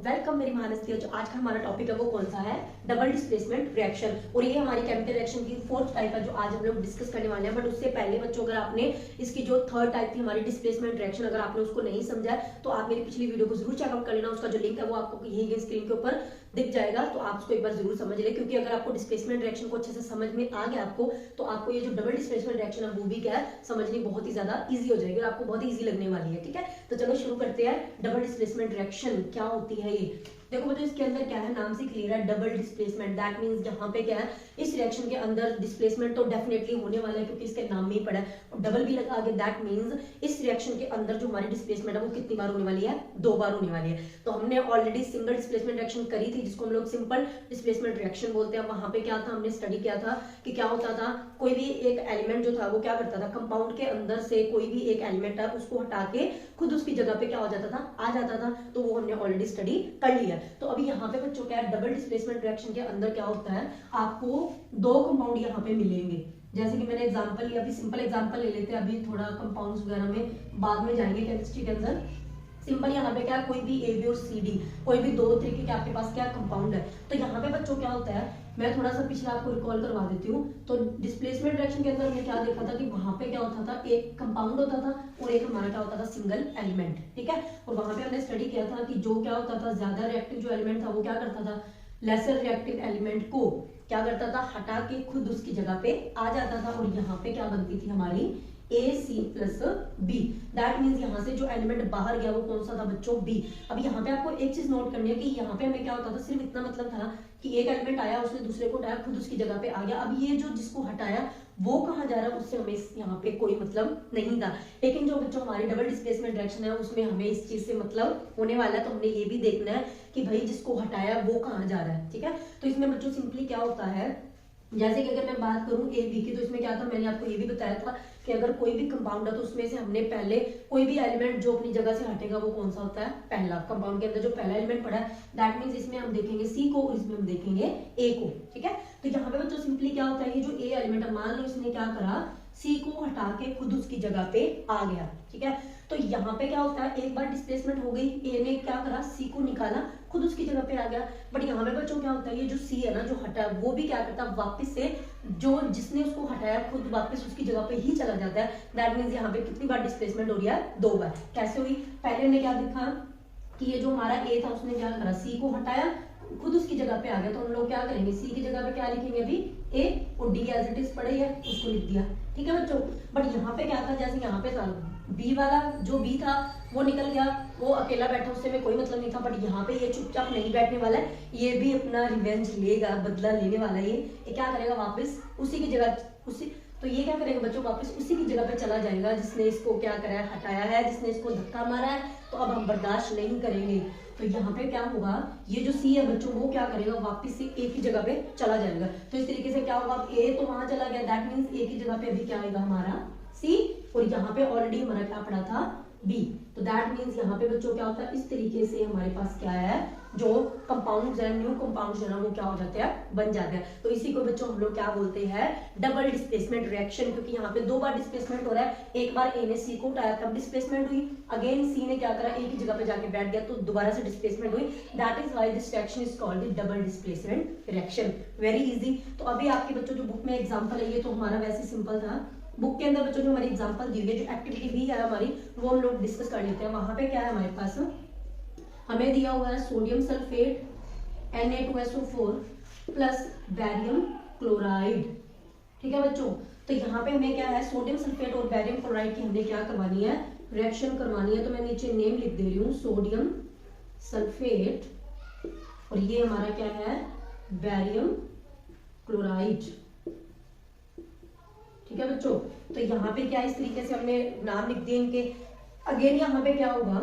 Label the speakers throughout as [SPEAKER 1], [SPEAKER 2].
[SPEAKER 1] Welcome मेरी महानस्तियों। जो आज का हमारा टॉपिक है वो कौन सा है? Double displacement reaction. और ये हमारी केमिकल रिएक्शन की फोर्थ टाइप है जो आज हम लोग डिस्कस करने वाले हैं। बट उससे पहले बच्चों, अगर आपने इसकी जो थर्ड टाइप थी हमारी डिस्प्लेसमेंट रिएक्शन, अगर आपने उसको नहीं समझा है तो आप मेरी पिछली वीडियो को जरूर चेकआउट कर लेना। उसका जो लिंक है वो आपको यही स्क्रीन के ऊपर दिख जाएगा, तो आप उसको एक बार जरूर समझ ले। क्योंकि अगर आपको डिस्प्लेसमेंट रिएक्शन को अच्छे से समझ में आ गया आपको, तो आपको ये जो डबल डिस्प्लेसमेंट रिएक्शन है वो भी क्या है समझनी बहुत ही ज्यादा इजी हो जाएगी और आपको बहुत ही इजी लगने वाली है। ठीक है, तो चलो शुरू करते हैं। डबल डिस्प्लेसमेंट रिएक्शन क्या होती है ये देखो बच्चों, इसके अंदर क्या है, नाम से क्लियर है, डबल डिस्प्लेसमेंट। दैट मींस यहाँ पे क्या है, इस रिएक्शन के अंदर डिस्प्लेसमेंट तो डेफिनेटली होने वाला है क्योंकि इसके नाम में ही पड़ा है और डबल भी लगा आगे। दैट मींस इस रिएक्शन के अंदर जो हमारी डिस्प्लेसमेंट है वो कितनी बार होने वाली है? 2 बार होने वाली है। तो हमने ऑलरेडी सिंगल डिस्प्लेसमेंट रिएक्शन करी थी जिसको हम लोग सिंपल डिस्प्लेसमेंट रिएक्शन बोलते हैं। वहां पे क्या था, हमने स्टडी किया था कि क्या होता था, कोई भी एक एलिमेंट जो था वो क्या करता था, कंपाउंड के अंदर से कोई भी एक एलिमेंट है उसको हटा के खुद उसकी जगह पे क्या हो जाता था, आ जाता था। तो वो हमने ऑलरेडी स्टडी कर लिया। तो अभी यहाँ पे बच्चों क्या है, डबल डिस्प्लेसमेंट रिएक्शन के अंदर क्या होता है, आपको 2 कंपाउंड यहाँ पे मिलेंगे। जैसे कि मैंने एग्जांपल लिया, अभी सिंपल एग्जांपल ले लेते हैं, अभी थोड़ा कंपाउंड्स वगैरह में बाद में जाएंगे केमिस्ट्री के अंदर। सिंपल यहाँ पे क्या, कोई भी ए बी और सी डी, कोई भी 2 तरीके के आपके पास क्या कंपाउंड है। तो यहाँ पे बच्चों क्या होता है, मैं थोड़ा सा पिछला आपको रिकॉल करवा देती हूँ। तो डिस्प्लेसमेंट रिएक्शन के अंदर हमने क्या देखा था कि वहां पे क्या होता था, एक कंपाउंड होता था और एक हमारा क्या होता था, सिंगल एलिमेंट। ठीक है, और वहां पे हमने स्टडी किया था कि जो क्या होता था, ज्यादा रिएक्टिव जो एलिमेंट था वो क्या करता था, लेसर रिएक्टिव एलिमेंट को क्या करता था, हटा के खुद उसकी जगह पे आ जाता था। और यहाँ पे क्या बनती थी हमारी AC plus B। That means यहाँ से जो एलिमेंट बाहर गया वो कौन सा था बच्चों, B। अब यहाँ पे आपको एक चीज नोट करनी है कि यहाँ पे हमें क्या होता था, सिर्फ इतना मतलब था कि एक एलिमेंट आया, उसने दूसरे को हटाया, खुद उसकी जगह पे आ गया। अब ये जो जिसको हटाया वो कहाँ जा रहा है, उससे हमें यहाँ पे कोई मतलब नहीं था। लेकिन जो बच्चों हमारी डबल डिस्प्लेसमेंट रिएक्शन है उसमें हमें इस चीज से मतलब होने वाला है। तो हमने ये भी देखना है कि भाई जिसको हटाया वो कहाँ जा रहा है। ठीक है, तो इसमें बच्चों सिंपली क्या होता है, जैसे कि अगर मैं बात करूं ए बी की, तो इसमें क्या था, मैंने आपको ये भी बताया था कि अगर कोई भी कंपाउंड है तो उसमें से हमने पहले कोई भी एलिमेंट जो अपनी जगह से हटेगा वो कौन सा होता है, पहला। कंपाउंड के अंदर जो पहला एलिमेंट पड़ा है दैट मींस इसमें हम देखेंगे सी को, इसमें हम देखेंगे ए को। ठीक है, तो यहाँ पे बच्चों सिंपली क्या होता है, ये जो ए एलिमेंट है, मान लो इसने क्या करा, सी को हटा के खुद उसकी जगह पे आ गया। ठीक है, तो यहाँ पे क्या होता है, एक बार डिस्प्लेसमेंट हो गई, ए ने क्या करा, सी को निकाला, खुद उसकी जगह पे आ गया। बट यहाँ पे बच्चों क्या होता है, ये जो सी है ना जो हटा है वो भी क्या करता है, वापस से जो जिसने उसको हटाया खुद वापस उसकी जगह पे ही चला जाता है। दैट मींस यहाँ पे कितनी बार डिस्प्लेसमेंट हो रही है, 2 बार। कैसे हुई, पहले हमने क्या देखा कि ये जो हमारा ए था उसने क्या करा, सी को हटाया, खुद उसकी जगह पे आ गया। तो हम लोग क्या करेंगे, सी की जगह पे क्या लिखेंगे, अभी ए, और डी एज इट इज पड़े है उसको लिख दिया। ठीक है बच्चों, बट यहाँ पे क्या था, जैसे यहाँ पे था बी वाला, जो बी था वो निकल गया, वो अकेला बैठा, उससे में कोई मतलब नहीं था। बट यहाँ पे ये चुपचाप नहीं बैठने वाला है, ये भी अपना रिवेंज लेगा, बदला लेने वाला है। ये क्या करेगा, वापस उसी की जगह उसी, तो ये क्या करेगा बच्चों, वापस उसी की जगह पे चला जाएगा जिसने इसको क्या करा है, हटाया है, जिसने इसको धक्का मारा है। तो अब हम बर्दाश्त नहीं करेंगे। तो यहाँ पे क्या होगा, ये जो सी है बच्चों वो क्या करेगा, वापस से ए की जगह पे चला जाएगा। तो इस तरीके से क्या होगा, ए तो वहां चला गया, दैट मींस ए की जगह पे अभी क्या आएगा हमारा सी, और यहाँ पे ऑलरेडी हमारा क्या पड़ा था, बी। तो दैट मींस यहाँ पे बच्चों क्या होता है, इस तरीके से हमारे पास क्या है, जो कंपाउंड्स है, न्यू कंपाउंड्स है ना, वो क्या हो जाते हैं, बन जाते हैं। तो इसी को बच्चों हम लोग क्या बोलते हैं, डबल डिस्प्लेसमेंट रिएक्शन। क्योंकि यहाँ पे 2 बार डिस्प्लेसमेंट हो रहा है, एक बार ए ने सी को उठाया तब डिस्प्लेसमेंट हुई, अगेन सी ने क्या करा, ए की जगह पे जाके बैठ गया तो दोबारा से डिस्प्लेसमेंट हुई। That is why this reaction is called the double displacement reaction. Very easy. तो अभी आपके बच्चों जो बुक में एग्जाम्पल है, ये तो हमारा वैसे सिंपल था। बुक के अंदर बच्चों जो हमारी एग्जांपल दी हुई है, जो एक्टिविटी भी है हमारी, वो हम लोग डिस्कस कर लेते हैं। वहां पे क्या है हमारे पास, हमें दिया हुआ है sodium sulphate Na2SO4 plus barium chloride. ठीक है बच्चों, तो यहाँ पे हमें क्या है, सोडियम सल्फेट और बैरियम क्लोराइड की हमने क्या करवानी है, रिएक्शन करवानी है। तो मैं नीचे नेम लिख दे रही हूँ, सोडियम सल्फेट, और ये हमारा क्या है, बैरियम क्लोराइड। ठीक है बच्चों, तो यहाँ पे क्या, इस तरीके से हमने नाम लिख दिए इनके। अगेन यहाँ पे क्या होगा,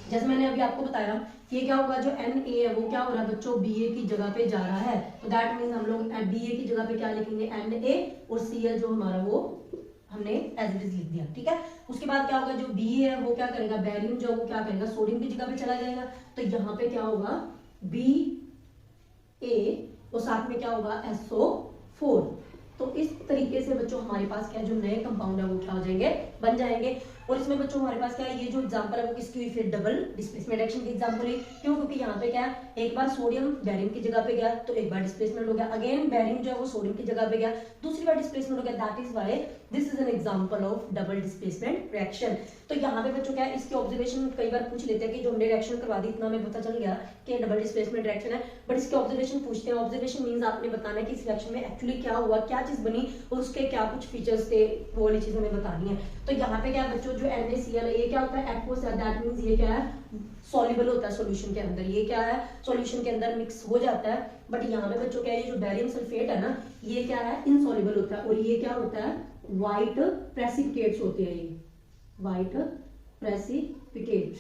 [SPEAKER 1] जैसे मैंने अभी आपको बताया, ये क्या होगा, जो Na है वो क्या हो रहा है बच्चों, Ba की जगह पे जा रहा है। तो दैट मींस हम लोग Ba की जगह पे क्या लिखेंगे, Na, और Cl जो हमारा वो हमने एज इट इज लिख दिया। ठीक है, उसके बाद क्या होगा, जो Ba है वो क्या करेगा, बैरियम जो वो क्या करेगा, सोडियम की जगह पे चला जाएगा। तो यहाँ पे क्या होगा, Ba, और साथ में क्या होगा, SO4। तो इस तरीके से बच्चों हमारे पास क्या, जो नए कंपाउंड है वो क्या हो जाएंगे, बन जाएंगे। और इसमें बच्चों हमारे पास क्या है, ये जो एग्जांपल है वो किसकी हुई, फिर डबल डिस्प्लेसमेंट रिएक्शन की एग्जांपल हुई। क्यों, क्योंकि यहाँ पे क्या है, एक बार सोडियम बैरियम की जगह पे गया तो एक बार डिस्प्लेसमेंट हो गया, अगेन बैरियम जो है वो सोडियम की जगह पे गया, दूसरी बार डिस्प्लेसमेंट हो गया, that is why this is an example of double displacement reaction. तो यहाँ पे बच्चों क्या है, इसके ऑब्जर्वेशन कई बार पूछ लेते हैं कि जो हमने रिएक्शन करवा दी इतना हमें पता चल गया कि डबल डिस्प्लेसमेंट रिएक्शन है, बट इसके ऑब्जर्वेशन पूछते हैं। ऑब्जर्वेशन मींस आपने बताना है कि इस रिएक्शन में एक्चुअली क्या हुआ, क्या चीज बनी और उसके क्या कुछ फीचर्स थे, वो वाली चीज हमें बतानी है। तो यहाँ पे क्या बच्चों, जो NaCl है ये क्या होता है, एक्वस है, दैट मींस ये क्या है, सॉल्युबल होता है सॉल्यूशन के अंदर, ये क्या है, सॉल्यूशन के अंदर मिक्स हो जाता है। बट यहाँ पे बच्चों क्या है, ये जो बैरियम सल्फेट है ना, ये क्या है, इनसॉल्युबल होता है, और ये क्या होता है, व्हाइट प्रेसिपिटेट्स होते हैं, ये व्हाइट प्रेसिपिटेट,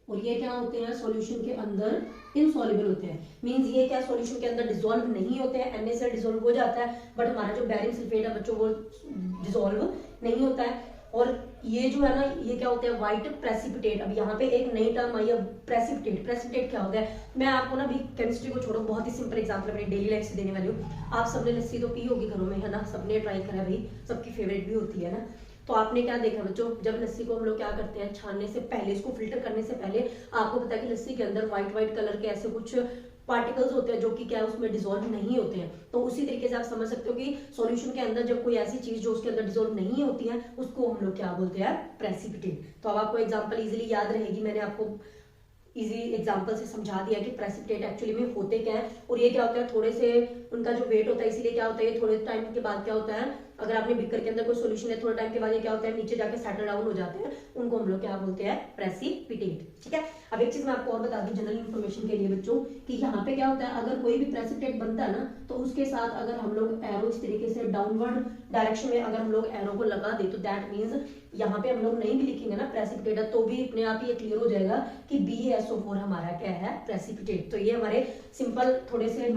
[SPEAKER 1] और ये क्या होते हैं, सॉल्यूशन के अंदर इनसॉल्युबल होते हैं। मींस ये क्या, सॉल्यूशन के अंदर डिसॉल्व नहीं होते हैं, NaCl डिसॉल्व हो जाता है, बट हमारा जो बैरियम सल्फेट है बच्चों वो डिसॉल्व नहीं होता है। और ये जो है ना, ये क्या होता है, व्हाइट प्रेसिपिटेट। अब यहाँ पे एक नई टर्म आई है, प्रेसिपिटेट। प्रेसिपिटेट क्या होता है, मैं आपको ना अभी केमिस्ट्री को छोड़ो, बहुत ही सिंपल एग्जांपल अपनी डेली लाइफ से देने वाली हूँ। आप सबने लस्सी तो पी होगी घरों में, है ना, सबने ट्राई करा भाई, सबकी फेवरेट भी होती है ना। तो आपने क्या देखा बच्चों, जब लस्सी को हम लोग क्या करते हैं, छानने से पहले, इसको फिल्टर करने से पहले, आपको पता है कि लस्सी के अंदर व्हाइट व्हाइट कलर के ऐसे कुछ पार्टिकल्स होते हैं जो कि क्या है, उसमें डिसॉल्व नहीं होते हैं। तो उसी तरीके से आप समझ सकते हो कि सॉल्यूशन के अंदर जब कोई ऐसी चीज जो उसके अंदर डिसॉल्व नहीं होती है, उसको हम लोग क्या बोलते हैं, प्रेसिपिटेट। तो अब आपको एग्जांपल इजीली याद रहेगी, मैंने आपको इजी एग्जांपल से समझा दिया कि प्रेसिपिटेट एक्चुअली में होते क्या है, और ये क्या होता है, थोड़े से उनका जो वेट होता है, इसीलिए क्या होता है, ये थोड़े टाइम के बाद क्या होता है, अगर आपने बीकर के अंदर कोई सॉल्यूशन है, थोड़े टाइम के बाद ये क्या होता है, नीचे जाके सेटल डाउन हो जाते हैं, उनको हम लोग क्या बोलते हैं, प्रेसिपिटेट। ठीक है, अब एक चीज मैं आपको और बता दूं जनरल इन्फॉर्मेशन के लिए बच्चों, कि यहाँ पे क्या होता है, अगर कोई भी प्रेसिपिटेट बनता है ना, तो उसके साथ अगर हम लोग एरो इस तरीके से डाउनवर्ड डायरेक्शन में अगर हम लोग एरो को लगा दे, तो दैट मीन्स यहाँ पे हम लोग नहीं भी लिखेंगे ना प्रेसिपिटेट, तो भी अपने आप ही क्लियर हो जाएगा कि BaSO4 हमारा क्या है, प्रेसिपिटेट। तो ये हमारे सिंपल थोड़े से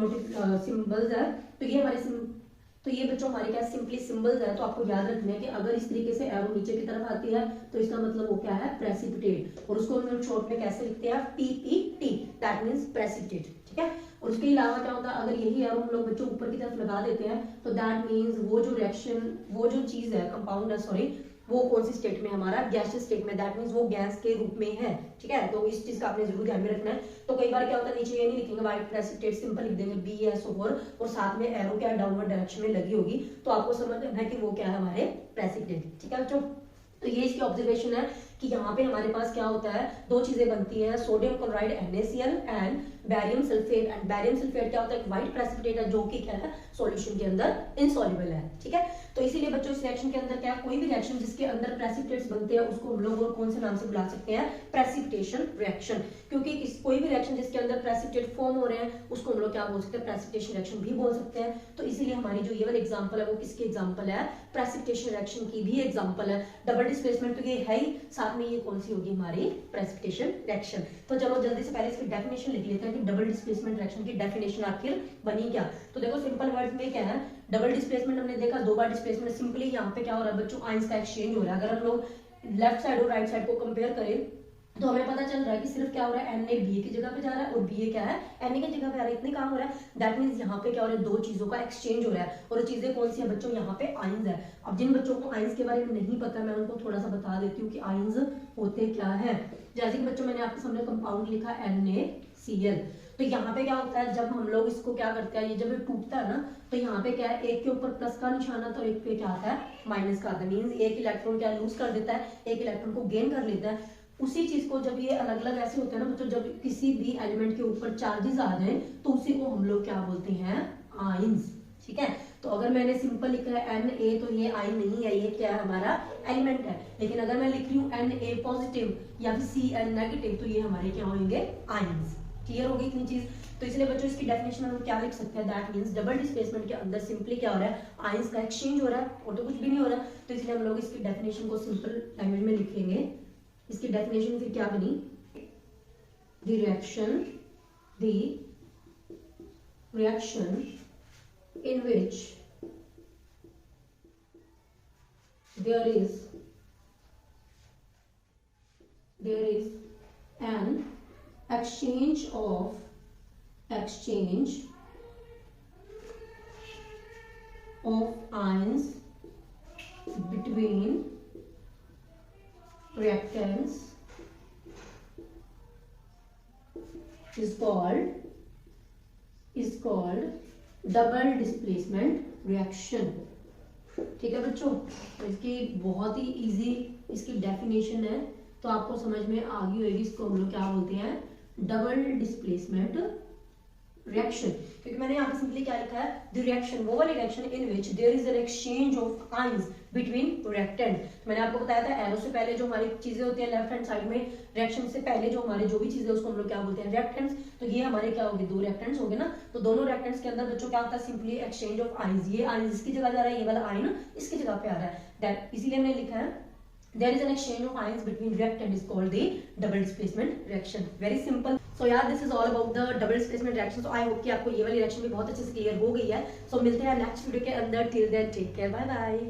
[SPEAKER 1] सिंबल्स है, तो ये हमारे तो ये बच्चों हमारे क्या सिंपली सिंबल्स है। तो आपको याद रखना है कि अगर इस तरीके से एरो नीचे की तरफ आती है तो इसका मतलब वो क्या है, प्रेसिपिटेट, और उसको हम लोग शॉर्ट में कैसे लिखते हैं, PPT, दैट मींस प्रेसिपिटेट। ठीक है, और उसके अलावा क्या होता है, अगर यही एरो हम लोग बच्चों ऊपर की तरफ लगा देते हैं, तो दैट मींस वो जो रिएक्शन, वो जो चीज है, कंपाउंड है सॉरी, वो कौन सी स्टेट में, हमारा गैसियस स्टेट में, दैट मींस वो गैस के रूप में है। ठीक है, तो इस चीज का आपने जरूर ध्यान में रखना है। तो कई बार क्या होता है, नीचे ये नहीं लिखेंगे व्हाइट प्रेसिपिटेट, सिंपल लिख देंगे BaSO4, और साथ में एरो क्या डाउनवर्ड डायरेक्शन में लगी होगी, तो आपको समझ रखना है कि वो क्या है, हमारे प्रेसिपिटेट। ठीक है बच्चों, तो ये इसकी ऑब्जर्वेशन है कि यहाँ पे हमारे पास क्या होता है, दो चीजें बनती हैं, sodium chloride NaCl and barium sulphate. And barium sulphate क्या होता है, व्हाइट प्रेसिपिटेट है, जो कि क्या है, सॉल्यूशन के अंदर इनसॉल्युबल है। ठीक है, तो इसीलिए बच्चों इस रिएक्शन के अंदर क्या, कोई भी रिएक्शन जिसके अंदर प्रेसिपिटेट्स बनते हैं उसको हम लोग और कौन से नाम से बुला सकते हैं, प्रेसिपिटेशन रिएक्शन। क्योंकि कोई भी रिएक्शन जिसके अंदर प्रेसिपिटेट फॉर्म हो रहे हैं उसको हम लोग क्या बोल सकते हैं, प्रेसिपिटेशन रिएक्शन भी बोल सकते हैं। तो इसीलिए हमारी जो ये वाली एग्जांपल है वो किसकी एग्जांपल है, प्रेसिपिटेशन रिएक्शन की भी एग्जांपल है। डबल डिस्प्लेसमेंट तो ये है ही, साथ में ये कौन सी होगी, हमारी प्रेसिपिटेशन रिएक्शन। तो चलो जल्दी से पहले इसकी डेफिनेशन लिख लेते हैं कि डबल डिस्प्लेसमेंट रिएक्शन की डेफिनेशन आखिर बनी क्या। तो देखो सिंपल वर्ड्स में क्या है, डबल डिस्प्लेसमेंट हमने देखा, दो बार डिस्प्लेसमेंट, सिंपली यहाँ पे क्या हो रहा है बच्चों, आयंस का एक्सचेंज हो रहा है। अगर हम लोग लेफ्ट साइड और राइट साइड को कंपेयर करें तो हमें पता चल रहा है कि सिर्फ क्या हो रहा है, Na Ba की जगह पे जा रहा है और Ba क्या है, Na की जगह पे आ रहा है, इतने काम हो रहा है। दैट मींस यहाँ पे क्या हो रहा है, दो चीजों का एक्सचेंज हो रहा है, और चीजें कौन सी है बच्चों, यहाँ पे आयंस है। अब जिन बच्चों को आयंस के बारे में नहीं पता, मैं उनको थोड़ा सा बता देती हूँ कि आयंस होते क्या है। जैसे कि बच्चों मैंने आपके सामने कंपाउंड लिखा NaCl, तो यहाँ पे क्या होता है, जब हम लोग इसको क्या करते हैं, ये जब ये टूटता है ना, तो यहाँ पे क्या है, एक के ऊपर प्लस का निशान आता है, एक पे क्या आता है, माइनस का आता है। मींस एक इलेक्ट्रॉन क्या लूज कर देता है, एक इलेक्ट्रॉन को गेन कर लेता है। उसी चीज को जब ये अलग अलग ऐसे होते हैं ना बच्चों, जब किसी भी एलिमेंट के ऊपर चार्जेस आ जाए तो उसी को हम लोग क्या बोलते हैं, आयंस। ठीक है, तो अगर मैंने सिंपल लिखा है Na, तो ये आयन नहीं है, ये क्या है, हमारा एलिमेंट है। लेकिन अगर मैं लिख रही हूँ Na पॉजिटिव या फिर Cl नेगेटिव, तो ये हमारे क्या होंगे, आयंस। क्लियर हो गई इतनी चीज। तो इसलिए बच्चों इसकी डेफिनेशन हम क्या लिख सकते हैं, दैट मींस डबल डिस्प्लेसमेंट के अंदर सिंपली क्या हो रहा है, आयंस का एक्सचेंज हो रहा है, और तो कुछ भी नहीं हो रहा। तो इसलिए हम लोग इसकी डेफिनेशन को सिंपल लैंग्वेज में लिखेंगे। इसकी डेफिनेशन फिर क्या बनी, the reaction in which there is an exchange of ions between reactants is called double displacement reaction. ठीक है बच्चों, तो इसकी बहुत ही इजी इसकी डेफिनेशन है, तो आपको समझ में आ गई होगी इसको हम लोग क्या बोलते हैं, डबल डिस्प्लेसमेंट रिएक्शन। क्योंकि मैंने यहाँ पे सिंपली क्या लिखा है, द रिएक्शन वो वाली reaction in which there is an exchange of ions between reactant. मैंने आपको बताया था एरो से पहले जो हमारी चीजें होती है लेफ्ट हैंड साइड में, रिएक्शन से पहले जो हमारे जो भी चीजें उसको हम लोग क्या बोलते हैं, रिएक्टेंट्स। तो ये हमारे क्या होंगे, दो रिएक्टेंट्स होंगे ना, तो दोनों रिएक्टेंट्स के अंदर बच्चों क्या होता है, सिंपली एक्सचेंज ऑफ आयंस। ये आयंस इसकी जगह जा रहा है, ये वाला आयन इसकी जगह पे आ रहा है, दैट इसीलिए हमने लिखा है there is an exchange of ions between reactant is called the double displacement reaction. Very simple. So yeah, this is all about the double displacement reaction. So I hope कि आपको ये वाली रिएक्शन भी बहुत अच्छे से क्लियर हो गई है। So मिलते हैं नेक्स्ट वीडियो के अंदर, till then take care, bye bye.